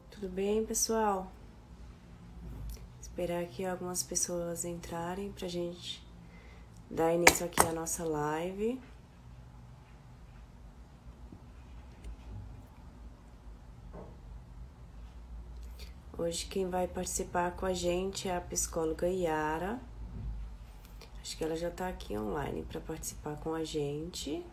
Tudo bem, pessoal? Esperar aqui algumas pessoas entrarem pra gente dar início aqui à nossa live. Hoje quem vai participar com a gente é a psicóloga Yara. Acho que ela já tá aqui online para participar com a gente.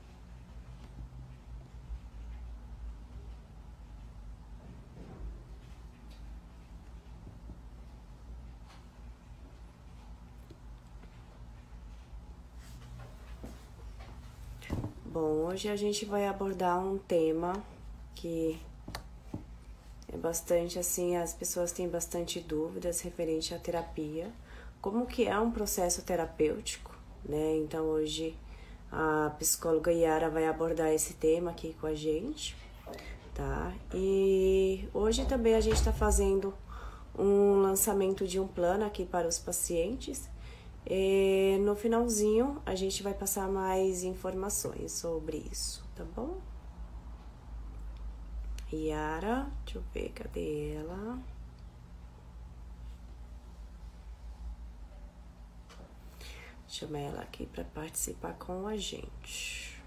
Bom, hoje a gente vai abordar um tema que é bastante assim, as pessoas têm bastante dúvidas referente à terapia, como que é um processo terapêutico, né? Então hoje a psicóloga Yara vai abordar esse tema aqui com a gente, tá? E hoje também a gente está fazendo um lançamento de um plano aqui para os pacientes. E no finalzinho a gente vai passar mais informações sobre isso, tá bom? Yara, deixa eu ver, cadê ela? Chama ela aqui para participar com a gente.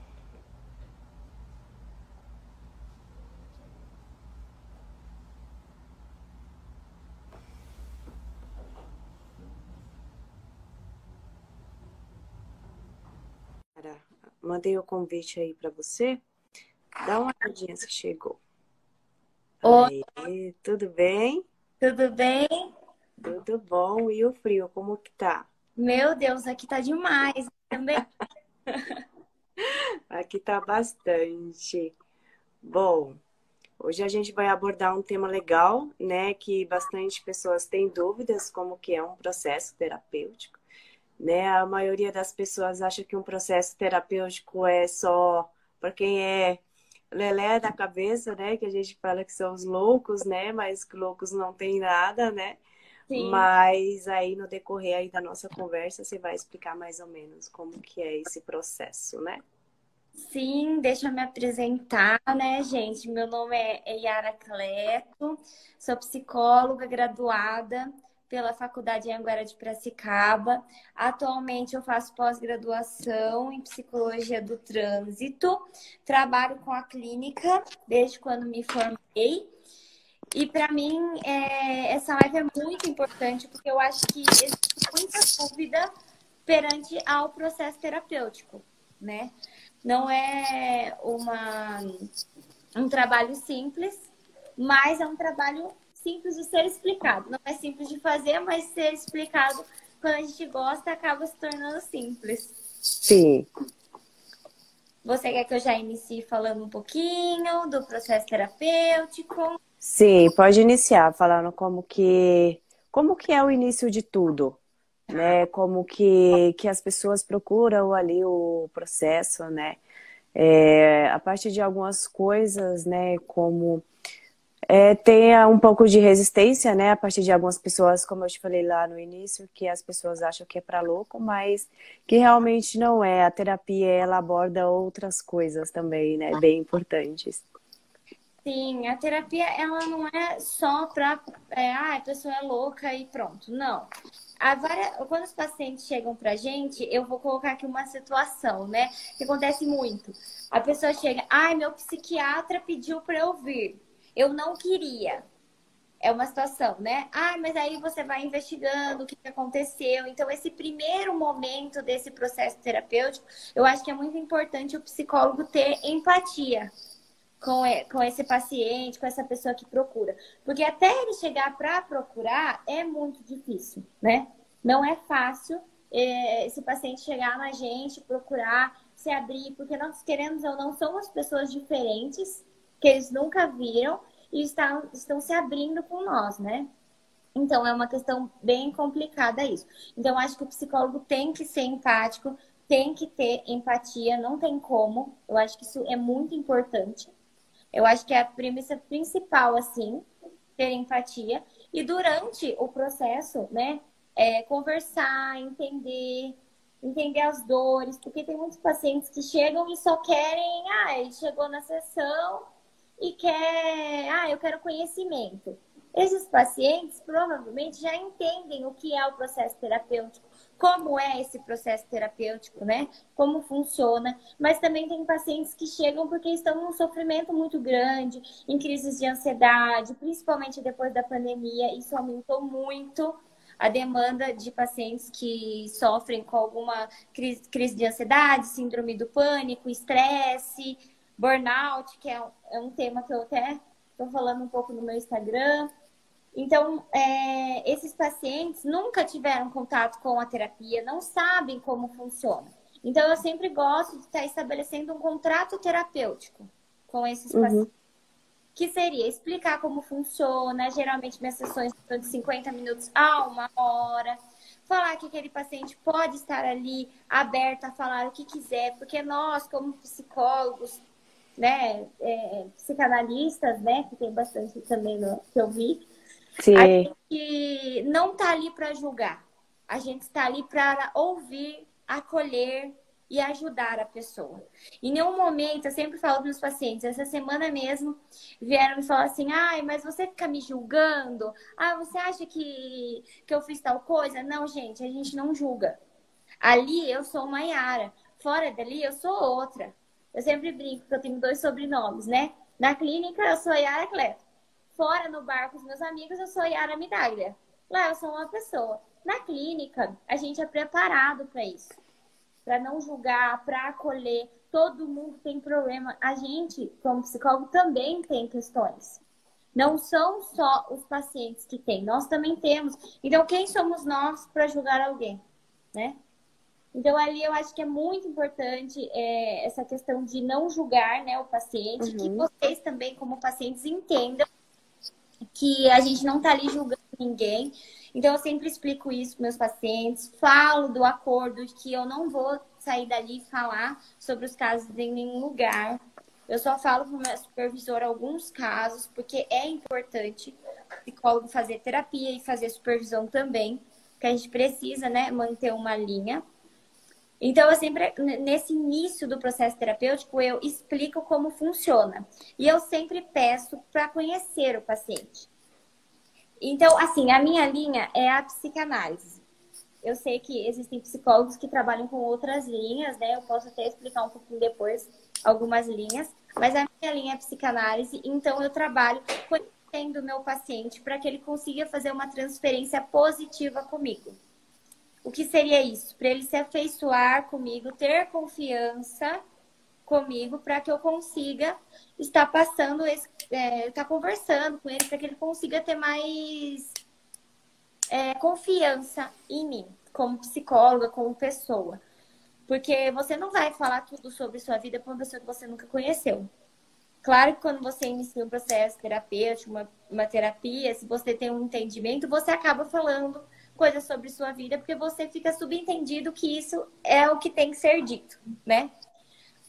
Mandei o convite aí para você. Dá uma olhadinha se chegou. Oi, Aí, tudo bem? tudo bem? Tudo bom. E o frio, como que tá? Meu Deus, aqui tá demais também. Aqui tá bastante. Bom, hoje a gente vai abordar um tema legal, né? Que bastante pessoas têm dúvidas, como que é um processo terapêutico, né? A maioria das pessoas acha que um processo terapêutico é só para quem é lelé da cabeça, né? Que a gente fala que são os loucos, né? Mas que loucos não tem nada, né? Sim, Mas aí no decorrer aí da nossa conversa você vai explicar mais ou menos como que é esse processo, né? sim, deixa eu me apresentar, né, gente? Meu nome é Yara Cleto, sou psicóloga graduada pela Faculdade Anhanguera de Piracicaba. Atualmente eu faço pós-graduação em Psicologia do Trânsito, trabalho com a clínica desde quando me formei. E para mim, essa live é muito importante porque eu acho que existe muita dúvida perante ao processo terapêutico, né? Não é um trabalho simples, mas é um trabalho simples de ser explicado. Não é simples de fazer, mas ser explicado quando a gente gosta acaba se tornando simples. Sim, Você quer que eu já inicie falando um pouquinho do processo terapêutico? sim, pode iniciar falando como que é o início de tudo, né? Como que as pessoas procuram ali o processo, né? A partir de algumas coisas, né? Como tenha um pouco de resistência, né? A partir de algumas pessoas, como eu te falei lá no início, que as pessoas acham que é para louco, mas que realmente não é. A terapia, ela aborda outras coisas também, né? Bem importantes. Sim, a terapia ela não é só para a pessoa é louca e pronto. Não. Quando os pacientes chegam pra gente, eu vou colocar aqui uma situação, né? Que acontece muito. A pessoa chega, ai, meu psiquiatra pediu para eu vir. Eu não queria. É uma situação, né? Ah, mas aí você vai investigando o que aconteceu. Então, esse primeiro momento desse processo terapêutico, eu acho que é muito importante o psicólogo ter empatia com esse paciente, com essa pessoa que procura. Porque até ele chegar para procurar é muito difícil, né? Não é fácil esse paciente chegar na gente, procurar, se abrir, porque nós queremos ou não, somos pessoas diferentes, que eles nunca viram e estão se abrindo com nós, né? Então, é uma questão bem complicada isso. Então, acho que o psicólogo tem que ser empático, tem que ter empatia, não tem como. Eu acho que isso é muito importante. Eu acho que é a premissa principal, assim, ter empatia. E durante o processo, né, conversar, entender, entender as dores, porque tem muitos pacientes que chegam e só querem, ele chegou na sessão e quer, eu quero conhecimento. Esses pacientes provavelmente já entendem o que é o processo terapêutico, como é esse processo terapêutico, né? Como funciona. Mas também tem pacientes que chegam porque estão num sofrimento muito grande, em crises de ansiedade, principalmente depois da pandemia. Isso aumentou muito a demanda de pacientes que sofrem com alguma crise de ansiedade, síndrome do pânico, estresse, burnout, que é um tema que eu até estou falando um pouco no meu Instagram. Então, esses pacientes nunca tiveram contato com a terapia, não sabem como funciona. Então, eu sempre gosto de estar estabelecendo um contrato terapêutico com esses pacientes. Que seria explicar como funciona. Geralmente, minhas sessões são de 50 minutos a 1 hora. Falar que aquele paciente pode estar ali aberto a falar o que quiser, porque nós, como psicólogos, né, psicanalistas, né, que tem bastante também que eu vi, Sim. a gente não está ali para julgar. A gente está ali para ouvir, acolher e ajudar a pessoa. Em nenhum momento, eu sempre falo para meus pacientes, essa semana mesmo, vieram me falar assim, mas você fica me julgando? Você acha que eu fiz tal coisa? Não, gente, a gente não julga. Ali eu sou uma Yara, fora dali eu sou outra. Eu sempre brinco que eu tenho 2 sobrenomes, né? Na clínica eu sou Yara Cleto. Fora no bar com os meus amigos eu sou Yara Midaglia. Lá eu sou uma pessoa. Na clínica a gente é preparado para isso. Para não julgar, para acolher. Todo mundo tem problema. A gente, como psicólogo, também tem questões. Não são só os pacientes que têm, nós também temos. Então, quem somos nós para julgar alguém, né? Então, ali eu acho que é muito importante essa questão de não julgar, né, o paciente, que vocês também, como pacientes, entendam que a gente não está ali julgando ninguém. Então, eu sempre explico isso para meus pacientes, falo do acordo de que eu não vou sair dali e falar sobre os casos em nenhum lugar. Eu só falo para o meu supervisor alguns casos, porque é importante o psicólogo fazer terapia e fazer supervisão também, porque a gente precisa, né, manter uma linha. Então, eu sempre, nesse início do processo terapêutico, eu explico como funciona. E eu sempre peço para conhecer o paciente. Então, assim, a minha linha é a psicanálise. Eu sei que existem psicólogos que trabalham com outras linhas, né? Eu posso até explicar um pouquinho depois algumas linhas. Mas a minha linha é psicanálise, então eu trabalho conhecendo o meu paciente para que ele consiga fazer uma transferência positiva comigo. O que seria isso? Para ele se afeiçoar comigo, ter confiança comigo, para que eu consiga estar passando, estar conversando com ele, para que ele consiga ter mais confiança em mim, como psicóloga, como pessoa. Porque você não vai falar tudo sobre sua vida para uma pessoa que você nunca conheceu. Claro que quando você inicia um processo terapêutico, uma terapia, se você tem um entendimento, você acaba falando coisas sobre sua vida, porque você fica subentendido que isso é o que tem que ser dito, né?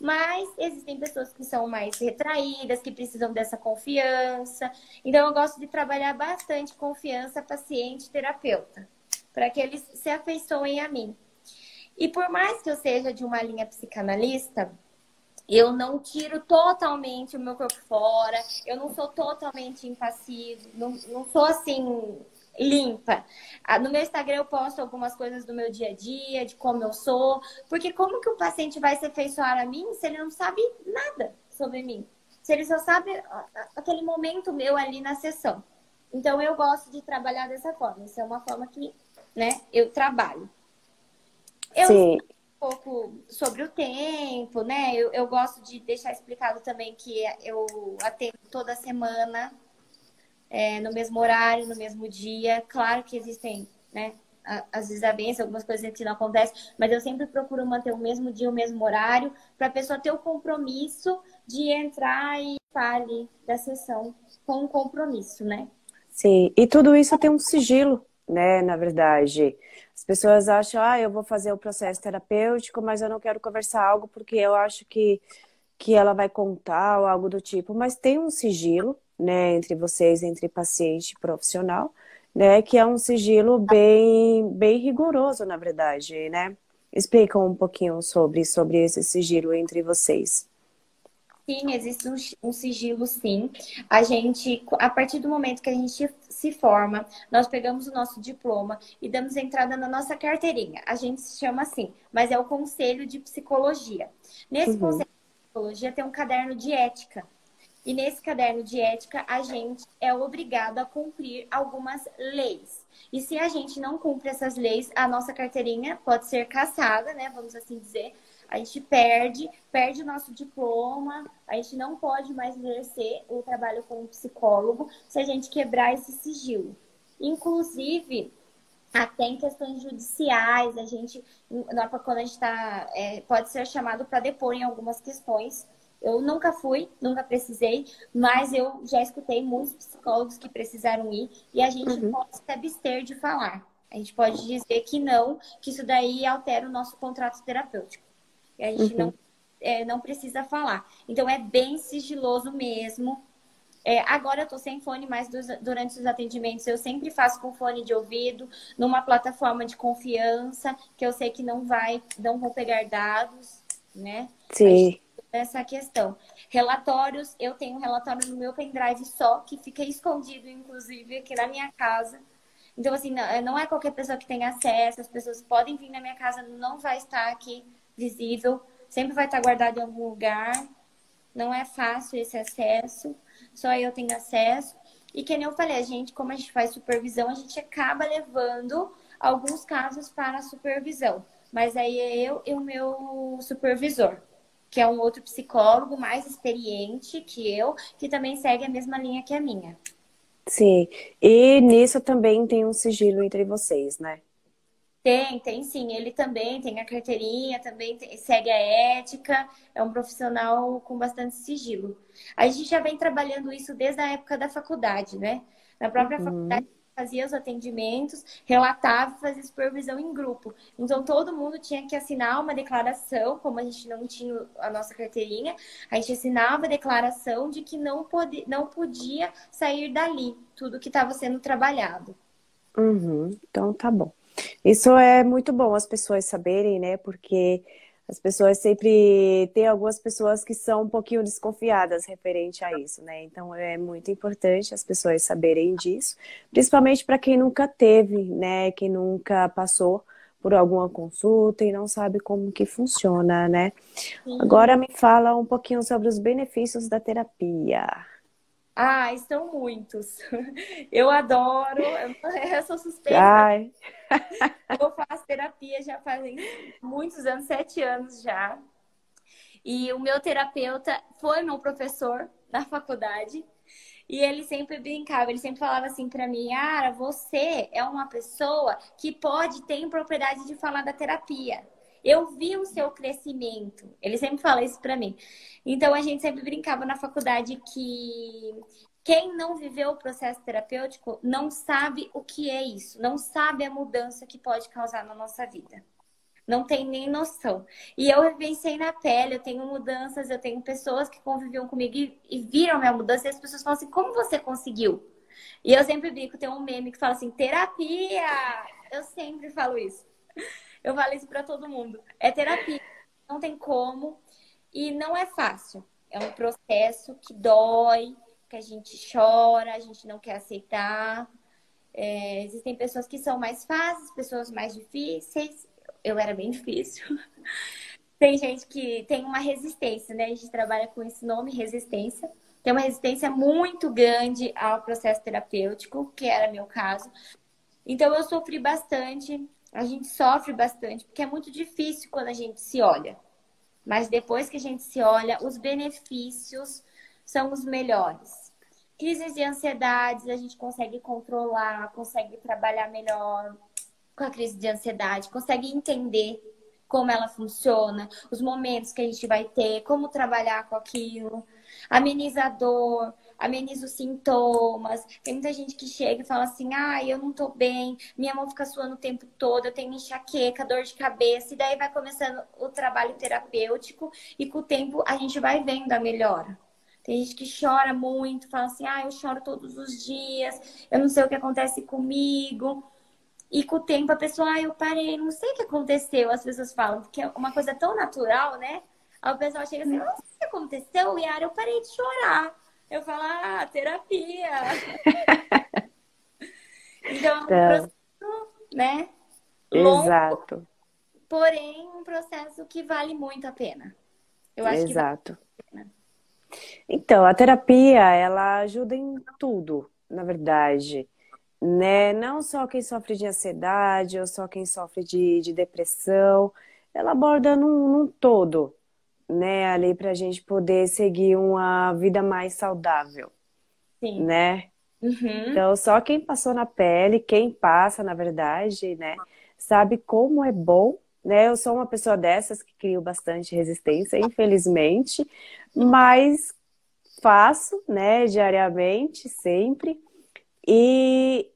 Mas existem pessoas que são mais retraídas, que precisam dessa confiança. Então, eu gosto de trabalhar bastante confiança paciente-terapeuta, para que eles se afeiçoem a mim. E por mais que eu seja de uma linha psicanalista, eu não tiro totalmente o meu corpo fora, eu não sou totalmente impassivo, não sou assim limpa. No meu Instagram eu posto algumas coisas do meu dia a dia, de como eu sou, porque como que o paciente vai se afeiçoar a mim se ele não sabe nada sobre mim? Se ele só sabe aquele momento meu ali na sessão. Então eu gosto de trabalhar dessa forma. Isso é uma forma que, né, eu trabalho. Eu explico um pouco sobre o tempo, né? Eu gosto de deixar explicado também que eu atendo toda semana, no mesmo horário, no mesmo dia. Claro que existem, né, as desavenças, algumas coisas que não acontecem, mas eu sempre procuro manter o mesmo dia, o mesmo horário, para a pessoa ter o compromisso de entrar e participar da sessão com um compromisso, né? Sim, e tudo isso tem um sigilo, né, na verdade. As pessoas acham, eu vou fazer o processo terapêutico, mas eu não quero conversar algo porque eu acho que ela vai contar ou algo do tipo. Mas tem um sigilo, né, entre vocês, entre paciente e profissional, né, que é um sigilo bem rigoroso, na verdade, né? Explica um pouquinho sobre esse sigilo entre vocês. Sim, existe um sigilo, sim. A gente, a partir do momento que a gente se forma, nós pegamos o nosso diploma e damos entrada na nossa carteirinha. A gente se chama assim, mas é o Conselho de Psicologia. Nesse Uhum, Conselho de Psicologia tem um caderno de ética. E nesse caderno de ética, a gente é obrigado a cumprir algumas leis. E se a gente não cumpre essas leis, a nossa carteirinha pode ser cassada, né? Vamos assim dizer. A gente perde o nosso diploma, a gente não pode mais exercer o trabalho como psicólogo se a gente quebrar esse sigilo. Inclusive, até em questões judiciais, a gente, quando a gente está, pode ser chamado para depor em algumas questões. Eu nunca fui, nunca precisei, mas eu já escutei muitos psicólogos que precisaram ir e a gente uhum, pode se abster de falar. A gente pode dizer que não, que isso daí altera o nosso contrato terapêutico. E a gente uhum. não precisa falar. Então é bem sigiloso mesmo. Agora eu tô sem fone, mas durante os atendimentos eu sempre faço com fone de ouvido, numa plataforma de confiança, que eu sei que não vão pegar dados, né? A gente Sim. tem essa questão. Relatórios, eu tenho um relatório no meu pendrive só, que fica escondido, inclusive, aqui na minha casa. Então, assim, não é qualquer pessoa que tem acesso, as pessoas podem vir na minha casa, não vai estar aqui visível, sempre vai estar guardado em algum lugar. Não é fácil esse acesso, só eu tenho acesso. E que nem eu falei, como a gente faz supervisão, a gente acaba levando alguns casos para a supervisão. Mas aí é eu e o meu supervisor, que é um outro psicólogo mais experiente que eu, que também segue a mesma linha que a minha. Sim. E nisso também tem um sigilo entre vocês, né? Tem sim. Ele também tem a carteirinha, também segue a ética, é um profissional com bastante sigilo. A gente já vem trabalhando isso desde a época da faculdade, né? Na própria faculdade, Uhum, fazia os atendimentos, relatava e fazia supervisão em grupo. Então, todo mundo tinha que assinar uma declaração, como a gente não tinha a nossa carteirinha, a gente assinava a declaração de que não podia sair dali, tudo que estava sendo trabalhado. uhum. Então tá bom. Isso é muito bom as pessoas saberem, né? Porque as pessoas sempre tem algumas pessoas que são um pouquinho desconfiadas referente a isso, né? Então é muito importante as pessoas saberem disso, principalmente para quem nunca teve, né? Quem nunca passou por alguma consulta e não sabe como que funciona, né? Sim. Agora me fala um pouquinho sobre os benefícios da terapia. Ah, estão muitos. Eu adoro, eu sou suspeita. Ai, Eu faço terapia já fazem muitos anos, 7 anos já. E o meu terapeuta foi meu professor na faculdade. E ele sempre brincava, ele sempre falava assim pra mim: Ara, você é uma pessoa que tem propriedade de falar da terapia. Eu vi o seu crescimento. Ele sempre fala isso pra mim. Então a gente sempre brincava na faculdade que quem não viveu o processo terapêutico não sabe o que é isso, não sabe a mudança que pode causar na nossa vida. Não tem nem noção. E eu vivenciei na pele, eu tenho mudanças, eu tenho pessoas que conviviam comigo e viram minha mudança, e as pessoas falam assim, como você conseguiu? E eu sempre brinco, tem um meme que fala assim, terapia! Eu sempre falo isso. Eu falo isso pra todo mundo. É terapia, não tem como. E não é fácil. É um processo que dói, que a gente chora, a gente não quer aceitar. Existem pessoas que são mais fáceis, pessoas mais difíceis. Eu era bem difícil. Tem gente que tem uma resistência, né? A gente trabalha com esse nome, resistência. Tem uma resistência muito grande ao processo terapêutico, que era meu caso. Então eu sofri bastante, a gente sofre bastante, porque é muito difícil quando a gente se olha. Mas depois que a gente se olha, os benefícios são os melhores. Crises de ansiedade, a gente consegue controlar, consegue trabalhar melhor com a crise de ansiedade, consegue entender como ela funciona, os momentos que a gente vai ter, como trabalhar com aquilo, ameniza a dor, ameniza os sintomas. Tem muita gente que chega e fala assim: ah, eu não tô bem, minha mão fica suando o tempo todo, eu tenho enxaqueca, dor de cabeça, e daí vai começando o trabalho terapêutico, e com o tempo a gente vai vendo a melhora. Tem gente que chora muito, fala assim: ah, eu choro todos os dias, eu não sei o que acontece comigo. E com o tempo a pessoa, eu parei, não sei o que aconteceu. As pessoas falam que é uma coisa tão natural, né? Aí o pessoal chega assim, não sei o que aconteceu, Yara, eu parei de chorar. Eu falo, terapia. Então é um Então, processo, né? Longo, exato, porém um processo que vale muito a pena. Eu acho que vale exato. a pena. Então, a terapia, ela ajuda em tudo, na verdade, né? Não só quem sofre de ansiedade ou só quem sofre de depressão, ela aborda num todo, né? Ali para a gente poder seguir uma vida mais saudável, Sim. né? Uhum. Então, só quem passou na pele, quem passa, na verdade, né, sabe como é bom, né? Eu sou uma pessoa dessas que crio bastante resistência, infelizmente, mas faço, né, diariamente, sempre, e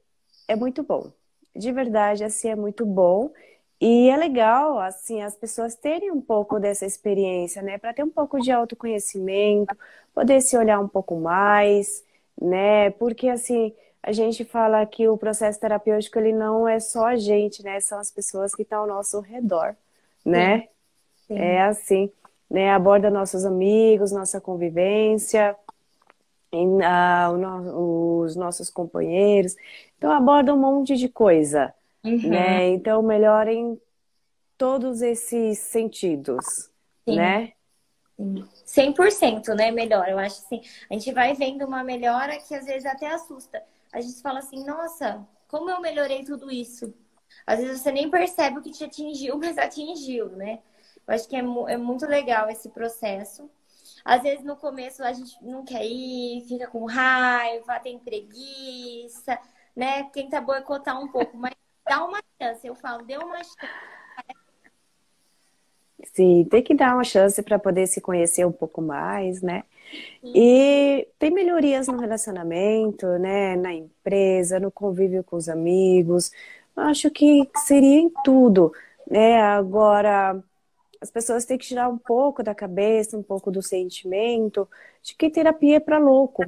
é muito bom. De verdade, assim, é muito bom. E é legal, assim, as pessoas terem um pouco dessa experiência, né, para ter um pouco de autoconhecimento, poder se olhar um pouco mais, né, porque, assim, a gente fala que o processo terapêutico, ele não é só a gente, né, são as pessoas que estão ao nosso redor, Sim, né, é sim. assim, né, aborda nossos amigos, nossa convivência, os nossos companheiros. Então aborda um monte de coisa, Uhum. né? Então melhora em todos esses sentidos, Sim. né? Sim. 100%, né? Melhor. Eu acho assim. A gente vai vendo uma melhora que às vezes até assusta. A gente fala assim, nossa, como eu melhorei tudo isso? Às vezes você nem percebe o que te atingiu, mas atingiu, né? Eu acho que é muito legal esse processo. Às vezes no começo a gente não quer ir, fica com raiva, tem preguiça, né? Tenta boicotar um pouco, mas dá uma chance. Eu falo, dê uma chance. Sim, tem que dar uma chance para poder se conhecer um pouco mais, né? E tem melhorias no relacionamento, né? Na empresa, no convívio com os amigos. Eu acho que seria em tudo, né? Agora, as pessoas têm que tirar um pouco da cabeça, um pouco do sentimento de que terapia é para louco,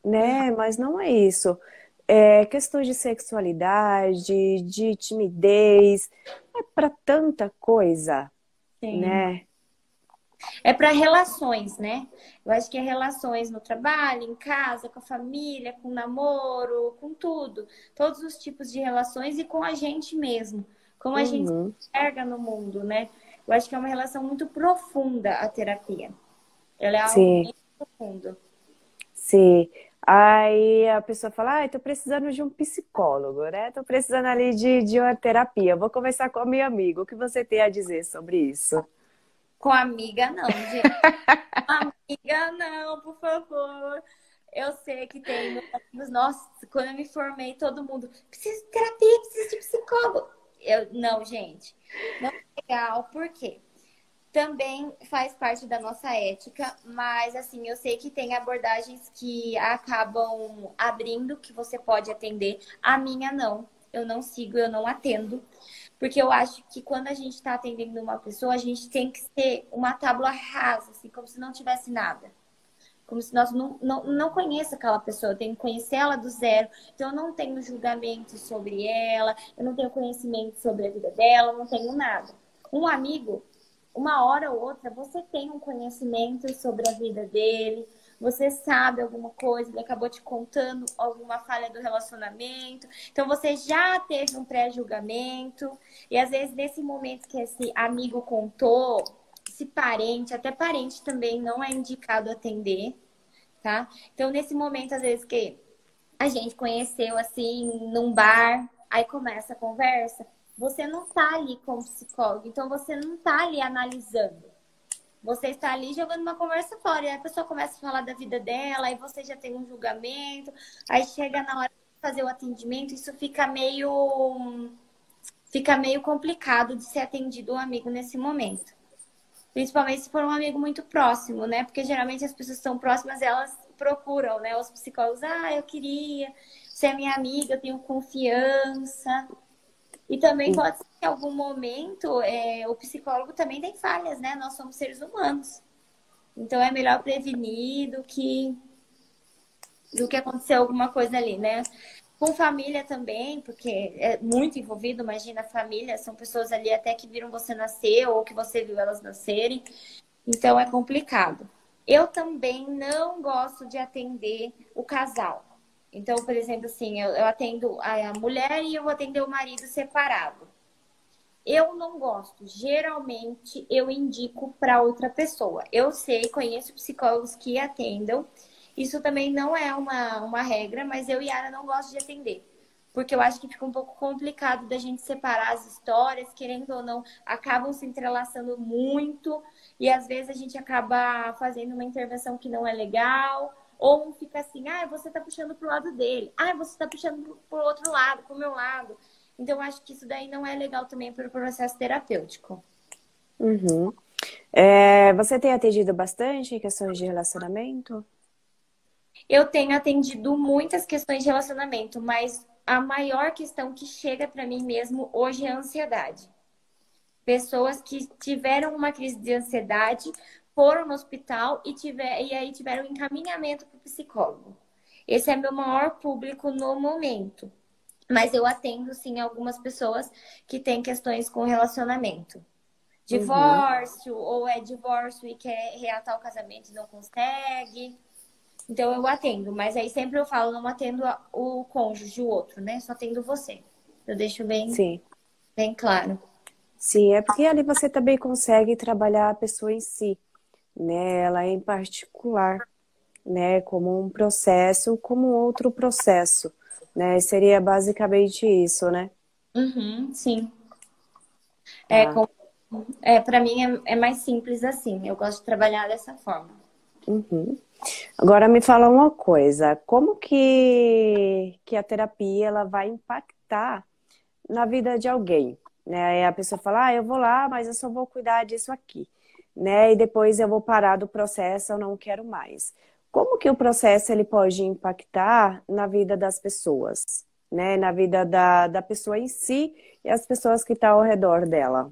né? Mas não é isso. É questões de sexualidade, de timidez, é para tanta coisa, Sim. né? É para relações, né? Eu acho que é relações no trabalho, em casa, com a família, com o namoro, com tudo. Todos os tipos de relações e com a gente mesmo. Como a gente se Uhum. enxerga no mundo, né? Eu acho que é uma relação muito profunda a terapia. Ela é algo Sim, bem profundo. sim. Aí a pessoa fala, tô precisando de um psicólogo, né? Tô precisando ali de uma terapia. Vou conversar com a minha amiga. O que você tem a dizer sobre isso? Com amiga, não, gente. Amiga, não, por favor. Eu sei que tem meus amigos, nossa, quando eu me formei, todo mundo, preciso de terapia, preciso de psicólogo. Não, gente, não é legal, por quê? Também faz parte da nossa ética, mas assim, eu sei que tem abordagens que acabam abrindo, que você pode atender. A minha não. Eu não sigo, eu não atendo. Porque eu acho que quando a gente está atendendo uma pessoa, a gente tem que ter uma tábua rasa, assim, como se não tivesse nada. Como se nós não conheça aquela pessoa, eu tenho que conhecer ela do zero. Então, eu não tenho julgamento sobre ela, eu não tenho conhecimento sobre a vida dela, eu não tenho nada. Um amigo, uma hora ou outra, você tem um conhecimento sobre a vida dele, você sabe alguma coisa, ele acabou te contando alguma falha do relacionamento, então você já teve um pré-julgamento, e às vezes nesse momento que esse amigo contou, esse parente, até parente também não é indicado atender, tá? Então, nesse momento, às vezes, que a gente conheceu assim num bar, aí começa a conversa, você não tá ali como psicólogo, então você não tá ali analisando. Você está ali jogando uma conversa fora, e aí a pessoa começa a falar da vida dela, aí você já tem um julgamento, aí chega na hora de fazer o atendimento, isso fica meio complicado de ser atendido um amigo nesse momento. Principalmente se for um amigo muito próximo, né? Porque geralmente as pessoas que são próximas, elas procuram, né? Os psicólogos, eu queria ser minha amiga, eu tenho confiança. E também pode ser que em algum momento o psicólogo também tem falhas, né? Nós somos seres humanos. Então é melhor prevenir do que acontecer alguma coisa ali, né? Com família também, porque é muito envolvido, imagina a família, são pessoas ali até que viram você nascer ou que você viu elas nascerem, então é complicado. Eu também não gosto de atender o casal. Então, por exemplo, assim, eu atendo a mulher e eu vou atender o marido separado. Eu não gosto. Geralmente eu indico para outra pessoa. Eu sei, conheço psicólogos que atendam. Isso também não é uma regra, mas eu e a Yara não gosto de atender. Porque eu acho que fica um pouco complicado da gente separar as histórias, querendo ou não, acabam se entrelaçando muito. E às vezes a gente acaba fazendo uma intervenção que não é legal. Ou um fica assim, ah, você tá puxando pro lado dele. Ah, você tá puxando pro outro lado, pro meu lado. Então, eu acho que isso daí não é legal também para o processo terapêutico. Uhum. Você tem atendido bastante em questões de relacionamento? Eu tenho atendido muitas questões de relacionamento, mas a maior questão que chega para mim mesmo hoje é a ansiedade. Pessoas que tiveram uma crise de ansiedade, foram no hospital e aí tiveram encaminhamento para o psicólogo. Esse é meu maior público no momento. Mas eu atendo, sim, algumas pessoas que têm questões com relacionamento. Uhum. Divórcio, ou é divórcio e quer reatar o casamento e não consegue. Então eu atendo, mas aí sempre eu falo, não atendo o cônjuge, o outro, né? Só atendo você. Eu deixo Sim. bem claro. Sim, é porque ali você também consegue trabalhar a pessoa em si, né? Ela em particular, né? Como um processo, como outro processo, né? Seria basicamente isso, né? Uhum, sim. É, Tá. para mim é mais simples assim. Eu gosto de trabalhar dessa forma. Uhum. Agora me fala uma coisa, como que a terapia ela vai impactar na vida de alguém, né? Aí a pessoa fala, eu vou lá, mas eu só vou cuidar disso aqui, né? E depois eu vou parar do processo, eu não quero mais. Como que o processo ele pode impactar na vida das pessoas, né? Na vida da pessoa em si e as pessoas que estão ao redor dela.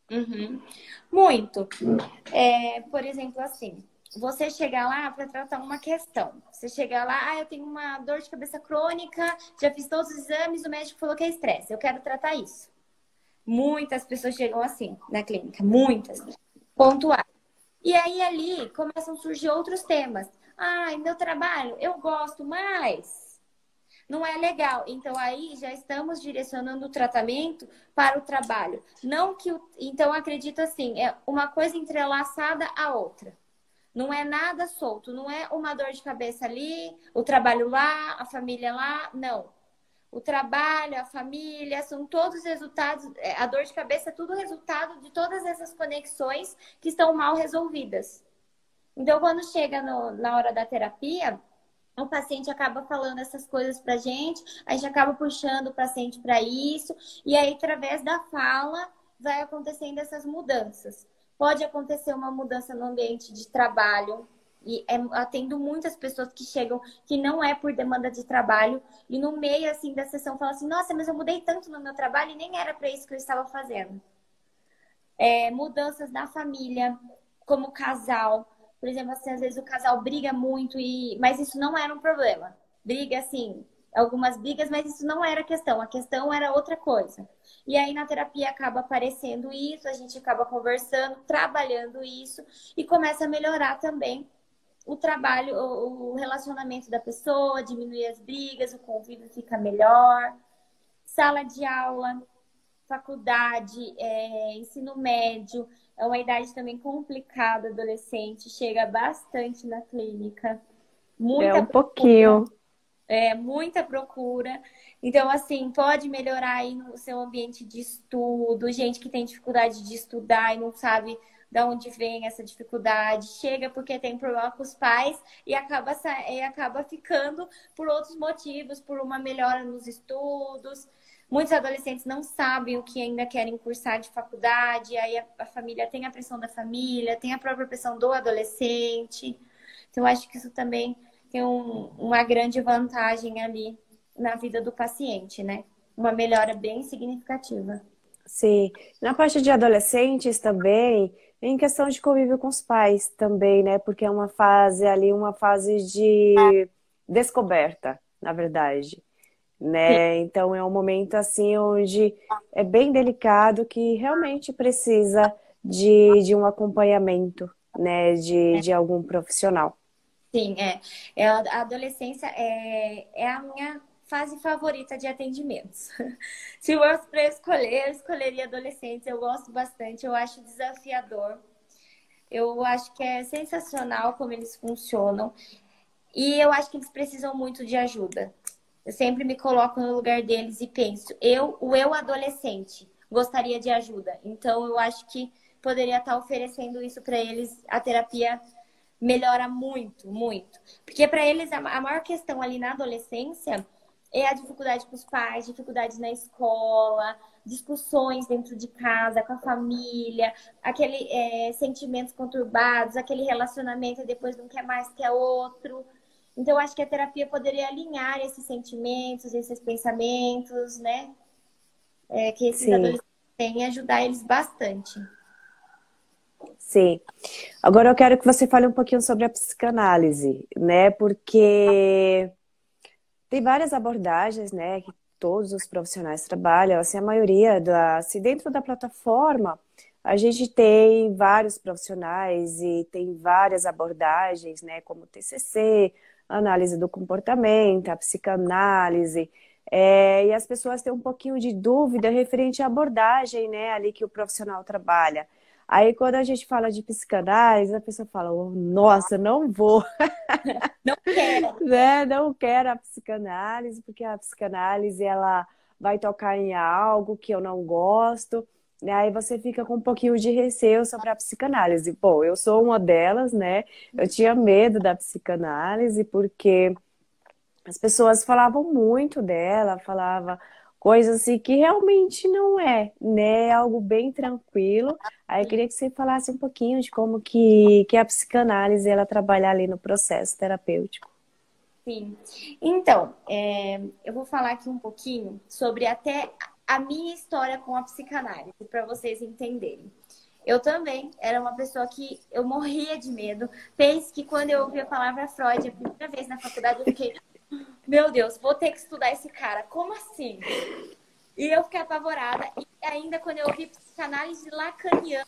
Uhum. Muito. Por exemplo, assim, você chegar lá para tratar uma questão. Você chega lá, eu tenho uma dor de cabeça crônica, já fiz todos os exames, o médico falou que é estresse, eu quero tratar isso. Muitas pessoas chegam assim na clínica, muitas, pontuais. E aí ali começam a surgir outros temas. Ai, meu trabalho, eu gosto mais. Não é legal. Então aí já estamos direcionando o tratamento para o trabalho. Não que então acredito assim, é uma coisa entrelaçada à outra. Não é nada solto, não é uma dor de cabeça ali, o trabalho lá, a família lá, não. O trabalho, a família, são todos resultados, a dor de cabeça é tudo resultado de todas essas conexões que estão mal resolvidas. Então, quando chega na hora da terapia, o paciente acaba falando essas coisas pra gente, a gente acaba puxando o paciente para isso, e aí, através da fala, vai acontecendo essas mudanças. Pode acontecer uma mudança no ambiente de trabalho, e atendo muitas pessoas que chegam que não é por demanda de trabalho, e no meio assim da sessão fala assim: nossa, mas eu mudei tanto no meu trabalho e nem era para isso que eu estava fazendo. Mudanças da família, como casal. Por exemplo, assim, às vezes o casal briga muito, mas isso não era um problema. Briga, assim, algumas brigas, mas isso não era a questão era outra coisa. E aí na terapia acaba aparecendo isso, a gente acaba conversando, trabalhando isso e começa a melhorar também o trabalho, o relacionamento da pessoa, diminuir as brigas, o convívio fica melhor. Sala de aula, faculdade, ensino médio, é uma idade também complicada, adolescente, chega bastante na clínica, É muita um procura, pouquinho. muita procura. Então, assim, pode melhorar aí no seu ambiente de estudo, gente que tem dificuldade de estudar e não sabe de onde vem essa dificuldade, chega porque tem problema com os pais e acaba ficando por outros motivos, por uma melhora nos estudos. Muitos adolescentes não sabem o que ainda querem cursar de faculdade, aí a família tem a pressão da família, tem a própria pressão do adolescente. Então, acho que isso também tem uma grande vantagem ali na vida do paciente, né? Uma melhora bem significativa. Sim. Na parte de adolescentes também, em questão de convívio com os pais também, né? Porque é uma fase ali, uma fase de descoberta, na verdade. Sim, né? Então é um momento assim onde é bem delicado que realmente precisa de um acompanhamento, né? De algum profissional. sim, é. A adolescência é a minha fase favorita de atendimentos. Se eu fosse para escolher, eu escolheria adolescentes. Eu gosto bastante, eu acho desafiador. Eu acho que é sensacional como eles funcionam. E eu acho que eles precisam muito de ajuda. Eu sempre me coloco no lugar deles e penso, o eu adolescente, gostaria de ajuda. Então eu acho que poderia estar oferecendo isso para eles. A terapia melhora muito, muito. Porque para eles a maior questão ali na adolescência é a dificuldade com os pais, dificuldades na escola, discussões dentro de casa, com a família, aquele sentimentos conturbados, aquele relacionamento e depois não quer mais, quer outro. Então, eu acho que a terapia poderia alinhar esses sentimentos, esses pensamentos, né? Que esses Sim, adolescentes têm e ajudar eles bastante. sim. Agora eu quero que você fale um pouquinho sobre a psicanálise, né? Porque tem várias abordagens, né, que todos os profissionais trabalham, assim, a maioria se dentro da plataforma, a gente tem vários profissionais e tem várias abordagens, né, como o TCC, análise do comportamento, a psicanálise, e as pessoas têm um pouquinho de dúvida referente à abordagem, né, ali que o profissional trabalha. Aí, quando a gente fala de psicanálise, a pessoa fala, oh, nossa, não vou, Não quero. né? Não quero a psicanálise, porque a psicanálise ela vai tocar em algo que eu não gosto, né? Aí você fica com um pouquinho de receio sobre a psicanálise. Bom, eu sou uma delas, né? Eu tinha medo da psicanálise porque as pessoas falavam muito dela, falava coisas assim que realmente não é, né? É algo bem tranquilo. Aí eu queria que você falasse um pouquinho de como que a psicanálise ela trabalha ali no processo terapêutico. Sim. Então, eu vou falar aqui um pouquinho sobre até a minha história com a psicanálise, para vocês entenderem. Eu também era uma pessoa que eu morria de medo. Pense que quando eu ouvi a palavra Freud a primeira vez na faculdade, eu fiquei, meu Deus, vou ter que estudar esse cara. Como assim? E eu fiquei apavorada. E ainda quando eu ouvi psicanálise lacaniana,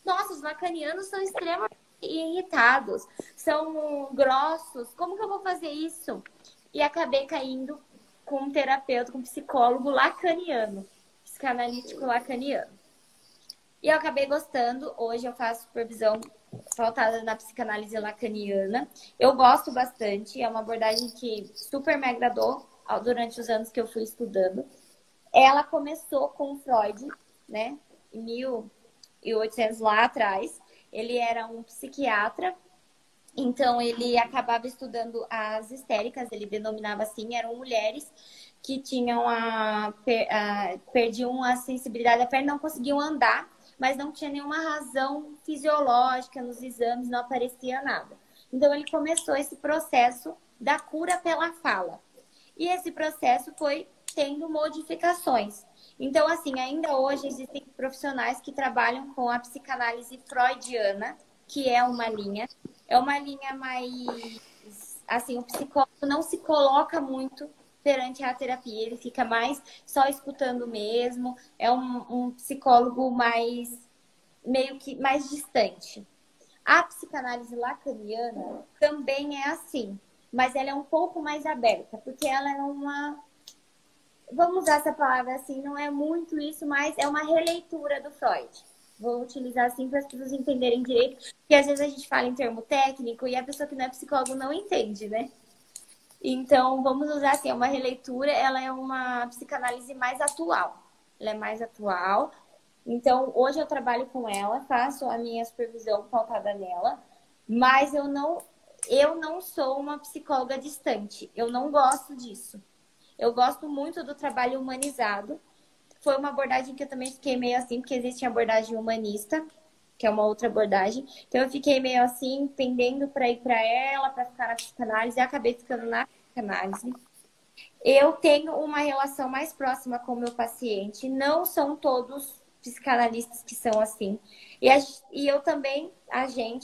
nossa, os lacanianos são extremamente irritados, são grossos. Como que eu vou fazer isso? E acabei caindo com um terapeuta, com um psicólogo lacaniano, psicanalítico lacaniano. E eu acabei gostando. Hoje eu faço supervisão pautada na psicanálise lacaniana. Eu gosto bastante, é uma abordagem que super me agradou durante os anos que eu fui estudando. Ela começou com Freud, né, em 1800 lá atrás. Ele era um psiquiatra, então ele acabava estudando as histéricas, ele denominava assim, eram mulheres que tinham perdiam a sensibilidade da perna, não conseguiam andar, mas não tinha nenhuma razão fisiológica nos exames, não aparecia nada. Então ele começou esse processo da cura pela fala. E esse processo foi tendo modificações. Então, assim, ainda hoje existem profissionais que trabalham com a psicanálise freudiana, que é uma linha mais, assim, o psicólogo não se coloca muito perante a terapia, ele fica mais só escutando mesmo, é um psicólogo mais, meio que mais distante. A psicanálise lacaniana também é assim, mas ela é um pouco mais aberta, porque ela é uma. Vamos usar essa palavra assim, não é muito isso, mas é uma releitura do Freud. Vou utilizar assim para as pessoas entenderem direito, porque às vezes a gente fala em termo técnico e a pessoa que não é psicólogo não entende, né? Então, vamos usar assim, é uma releitura, ela é uma psicanálise mais atual. Ela é mais atual. Então, hoje eu trabalho com ela, faço a minha supervisão pautada nela, mas eu não sou uma psicóloga distante. Eu não gosto disso. Eu gosto muito do trabalho humanizado. Foi uma abordagem que eu também fiquei meio assim, porque existe a abordagem humanista, que é uma outra abordagem. Então eu fiquei meio assim, pendendo para ir para ela, para ficar na psicanálise, e acabei ficando na psicanálise. Eu tenho uma relação mais próxima com o meu paciente. Não são todos psicanalistas que são assim. E eu também,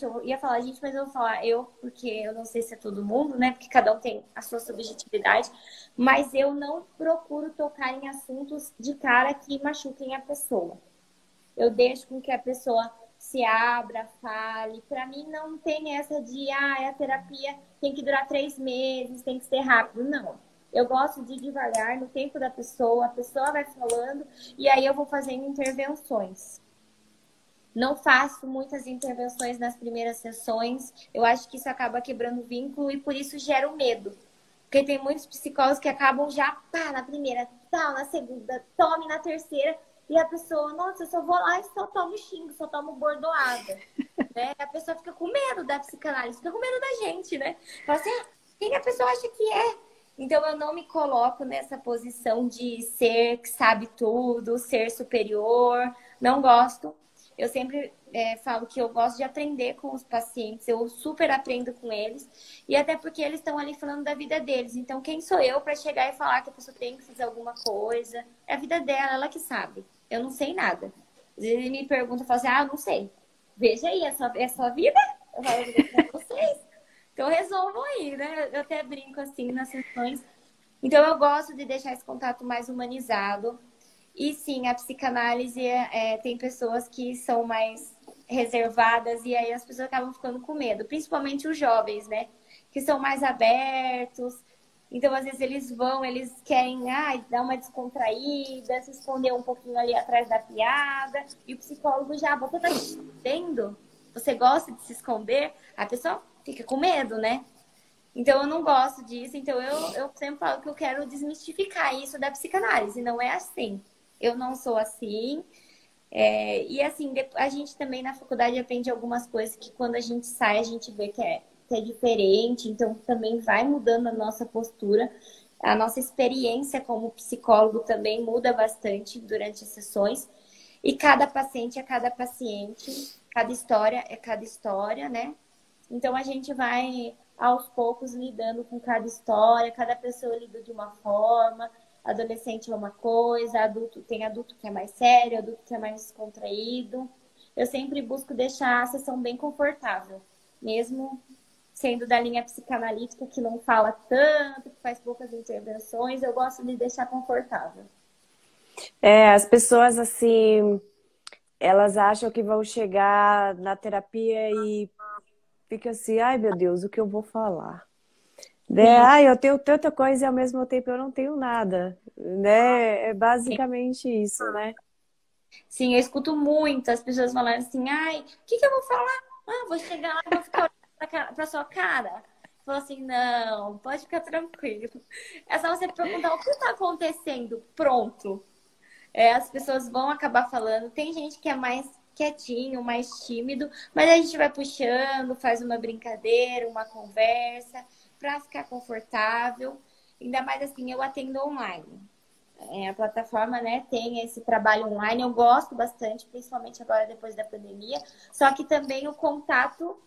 eu ia falar a gente, mas eu vou falar eu, porque eu não sei se é todo mundo, né? Porque cada um tem a sua subjetividade. Mas eu não procuro tocar em assuntos de cara que machuquem a pessoa. Eu deixo com que a pessoa se abra, fale. Para mim, não tem essa de, a terapia tem que durar 3 meses, tem que ser rápido. Não. Eu gosto de ir devagar, no tempo da pessoa, a pessoa vai falando, e aí eu vou fazendo intervenções. Não faço muitas intervenções nas primeiras sessões. Eu acho que isso acaba quebrando o vínculo e por isso gera o medo. Porque tem muitos psicólogos que acabam já, pá, na primeira, tal, na segunda, tome na terceira, e a pessoa, nossa, eu só vou lá e só tomo xingo, só tomo bordoada. Né? A pessoa fica com medo da psicanálise, fica com medo da gente, né? Fala assim, quem a pessoa acha que é? Então eu não me coloco nessa posição de ser que sabe tudo, ser superior. Não gosto. Eu sempre falo que eu gosto de aprender com os pacientes, eu super aprendo com eles, e até porque eles estão ali falando da vida deles. Então, quem sou eu para chegar e falar que a pessoa tem que fazer alguma coisa? É a vida dela, ela que sabe. Eu não sei nada. Às vezes ele me pergunta, fala assim, eu não sei. Veja aí, é sua vida? Eu falo pra vocês. Então, resolvam aí, né? Eu até brinco assim nas sessões. Então, eu gosto de deixar esse contato mais humanizado. E sim, a psicanálise tem pessoas que são mais reservadas e aí as pessoas acabam ficando com medo, principalmente os jovens, né? Que são mais abertos. Então, às vezes, eles querem dar uma descontraída, se esconder um pouquinho ali atrás da piada. E o psicólogo já, você tá escondendo? Você gosta de se esconder? A pessoa fica com medo, né? Então, eu não gosto disso. Então, eu sempre falo que eu quero desmistificar isso da psicanálise. Não é assim. Eu não sou assim. E assim, a gente também na faculdade aprende algumas coisas que quando a gente sai, a gente vê que é diferente. Então, também vai mudando a nossa postura. A nossa experiência como psicólogo também muda bastante durante as sessões. E cada paciente é cada paciente. Cada história é cada história, né? Então, a gente vai aos poucos lidando com cada história, cada pessoa lida de uma forma, adolescente é uma coisa, tem adulto que é mais sério, adulto que é mais descontraído. Eu sempre busco deixar a sessão bem confortável, mesmo sendo da linha psicanalítica que não fala tanto, que faz poucas intervenções, eu gosto de deixar confortável. As pessoas assim, elas acham que vão chegar na terapia e fica assim, ai meu Deus, o que eu vou falar? Né? Sim, Ai, eu tenho tanta coisa e ao mesmo tempo eu não tenho nada, né? É basicamente isso, né? sim, eu escuto muito as pessoas falando assim, ai, o que eu vou falar? Vou chegar lá e vou ficar olhando pra sua cara. Falou assim, não, pode ficar tranquilo. É só você perguntar o que está acontecendo. Pronto. As pessoas vão acabar falando. Tem gente que é mais quietinho, mais tímido, mas a gente vai puxando, faz uma brincadeira, uma conversa, para ficar confortável. Ainda mais assim, eu atendo online. A plataforma, né, tem esse trabalho online. Eu gosto bastante, principalmente agora depois da pandemia. Só que também o contato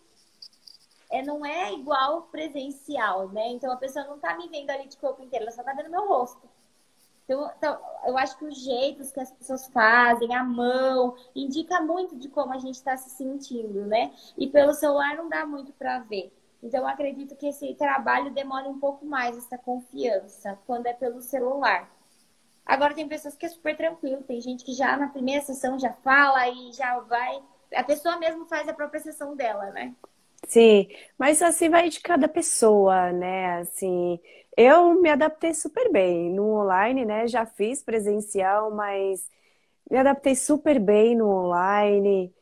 não é igual presencial, né? Então a pessoa não tá me vendo ali de corpo inteiro, ela só tá vendo meu rosto. Então, eu acho que os jeitos que as pessoas fazem, a mão, indica muito de como a gente está se sentindo, né? E pelo celular não dá muito para ver. Então, eu acredito que esse trabalho demora um pouco mais, essa confiança, quando é pelo celular. Agora, tem pessoas que é super tranquilo, tem gente que já na primeira sessão já fala e já vai. A pessoa mesmo faz a própria sessão dela, né? Sim, mas assim vai de cada pessoa, né? Assim, eu me adaptei super bem no online, né? Já fiz presencial, mas me adaptei super bem no online.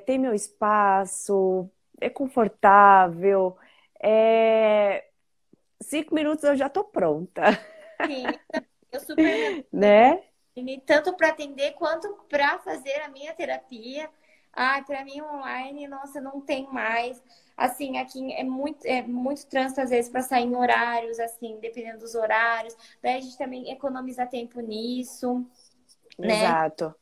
Tem meu espaço, é confortável. é, 5 minutos eu já tô pronta, Sim, eu super me né? tanto para atender quanto para fazer a minha terapia. Para mim online, nossa, não tem mais. Assim, aqui é muito trânsito às vezes para sair em horários, assim, dependendo dos horários. Daí a gente também economiza tempo nisso, né? Exato.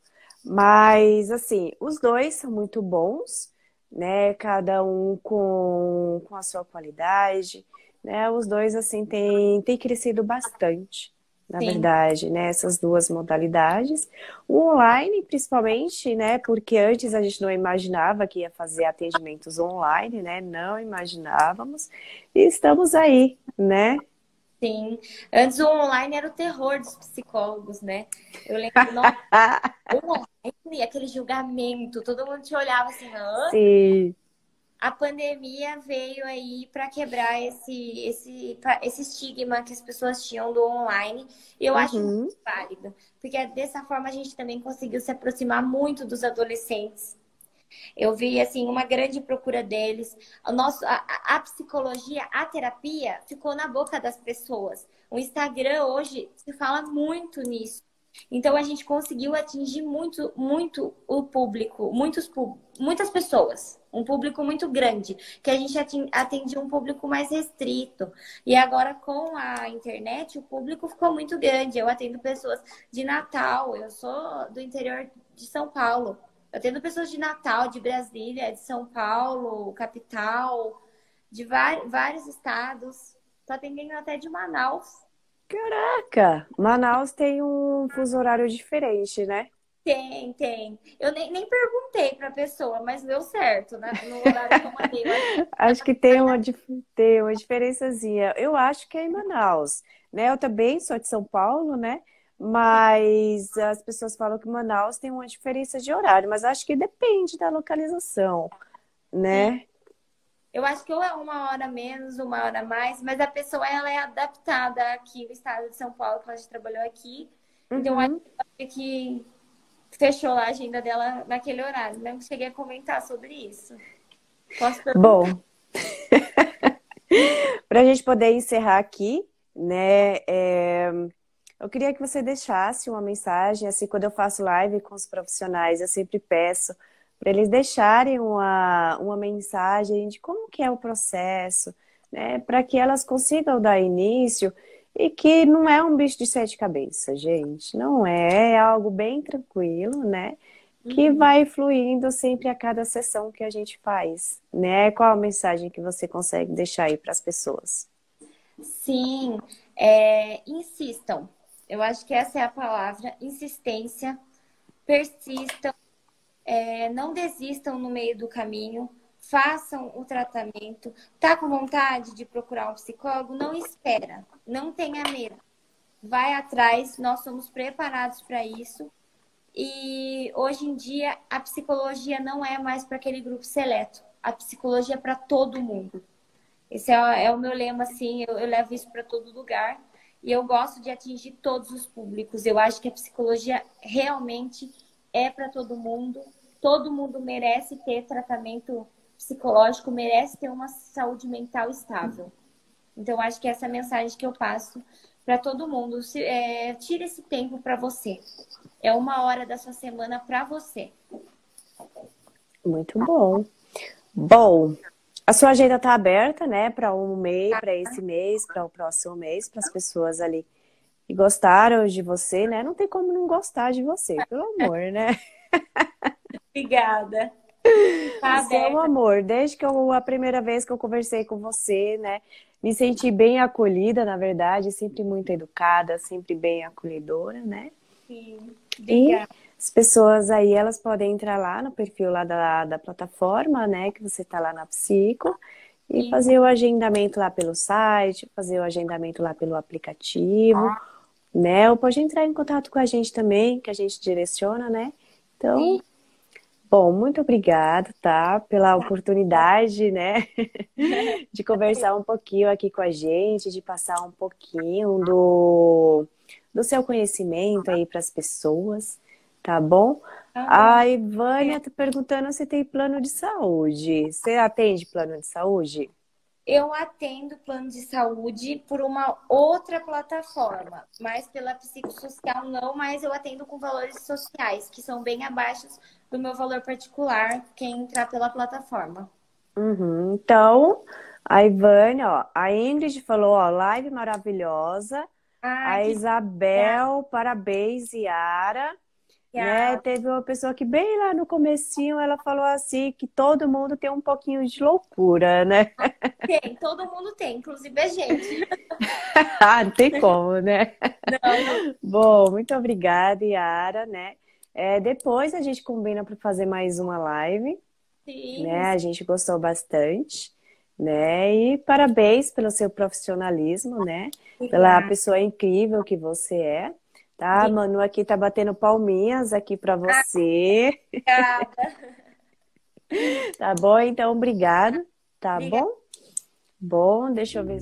Mas, assim, os dois são muito bons, né? Cada um com a sua qualidade, né? Os dois, assim, têm crescido bastante. na Sim, verdade, né? Essas duas modalidades. O online, principalmente, né? Porque antes a gente não imaginava que ia fazer atendimentos online, né? Não imaginávamos. E estamos aí, né? sim. Antes o online era o terror dos psicólogos, né? Eu lembro, nossa, online, aquele julgamento, todo mundo te olhava assim, hã? Sim. A pandemia veio aí para quebrar esse estigma que as pessoas tinham do online. E eu acho muito Uhum. válido, porque dessa forma a gente também conseguiu se aproximar muito dos adolescentes. Eu vi assim uma grande procura deles. A psicologia, a terapia ficou na boca das pessoas. O Instagram hoje se fala muito nisso. Então a gente conseguiu atingir muito, muito o público, muitas pessoas, um público muito grande, que a gente atendia um público mais restrito. E agora com a internet o público ficou muito grande. Eu atendo pessoas de Natal, eu sou do interior de São Paulo. Eu atendo pessoas de Natal, de Brasília, de São Paulo, capital, de vários estados. Estou atendendo até de Manaus. Caraca, Manaus tem um fuso horário diferente, né? Tem, tem. Eu nem perguntei para a pessoa, mas deu certo, né? No horário que eu mandei. Eu acho que Acho que tem uma diferençazinha. Eu acho que é em Manaus, né? Eu também sou de São Paulo, né? Mas as pessoas falam que Manaus tem uma diferença de horário, mas acho que depende da localização, sim. né? Eu acho que ou é uma hora menos, uma hora mais, mas a pessoa ela é adaptada aqui no estado de São Paulo, que ela já trabalhou aqui. Então, eu acho Uhum. que fechou lá a agenda dela naquele horário. Não cheguei a comentar sobre isso. Posso perguntar? Bom, para a gente poder encerrar aqui, né? Eu queria que você deixasse uma mensagem, assim, quando eu faço live com os profissionais, eu sempre peço para eles deixarem uma mensagem de como que é o processo, né? Para que elas consigam dar início e que não é um bicho de sete cabeças, gente. Não é, é algo bem tranquilo, né? Que Uhum. vai fluindo sempre a cada sessão que a gente faz, né? Qual a mensagem que você consegue deixar aí para as pessoas? Sim, insistam. Eu acho que essa é a palavra, insistência. Persistam, não desistam no meio do caminho, façam o tratamento. Tá com vontade de procurar um psicólogo? Não espera, não tenha medo. Vai atrás, nós somos preparados para isso. E hoje em dia a psicologia não é mais para aquele grupo seleto. A psicologia é para todo mundo. Esse é o meu lema, assim, eu levo isso para todo lugar. E eu gosto de atingir todos os públicos. Eu acho que a psicologia realmente é para todo mundo. Todo mundo merece ter tratamento psicológico, merece ter uma saúde mental estável. Então, acho que essa é a mensagem que eu passo para todo mundo. Tire esse tempo para você. É uma hora da sua semana para você. Muito bom. Bom, a sua agenda está aberta, né, para um mês, para esse mês, para o próximo mês, para as pessoas ali que gostaram de você, né? Não tem como não gostar de você, pelo amor, né? Obrigada. Tá Você é um aberta. amor. Desde que a primeira vez que eu conversei com você, né, me senti bem acolhida, na verdade, sempre muito educada, sempre bem acolhedora, né? Sim. E Obrigada. as pessoas aí, elas podem entrar lá no perfil lá da plataforma, né, que você tá lá na Psico, e Sim. fazer o agendamento lá pelo site, fazer o agendamento lá pelo aplicativo, né? Ou pode entrar em contato com a gente também, que a gente direciona, né? Então, Sim. bom, muito obrigada, tá? Pela oportunidade, né? De conversar um pouquinho aqui com a gente, de passar um pouquinho do seu conhecimento aí para as pessoas, tá bom? Tá bom. A Ivânia tá perguntando se tem plano de saúde. Você atende plano de saúde? Eu atendo plano de saúde por uma outra plataforma, mas pela psicossocial não, mas eu atendo com valores sociais, que são bem abaixo do meu valor particular, quem entrar pela plataforma. Uhum. Então, a Ivânia, ó, a Ingrid falou, ó, live maravilhosa. Ah, A que legal. Isabel, parabéns, Yara. né? Obrigada. Teve uma pessoa que bem lá no comecinho, ela falou assim que todo mundo tem um pouquinho de loucura, né? Tem, todo mundo tem, inclusive a gente. Ah, não tem como, né? Não, não Bom, muito obrigada, Yara, né? Depois a gente combina para fazer mais uma live, sim. né? A gente gostou bastante, né? E parabéns pelo seu profissionalismo, né? Pela Obrigada. pessoa incrível que você é, tá? A Obrigada. Manu aqui tá batendo palminhas aqui para você, tá bom? Então, obrigado, tá Obrigada. bom? Bom, deixa eu ver.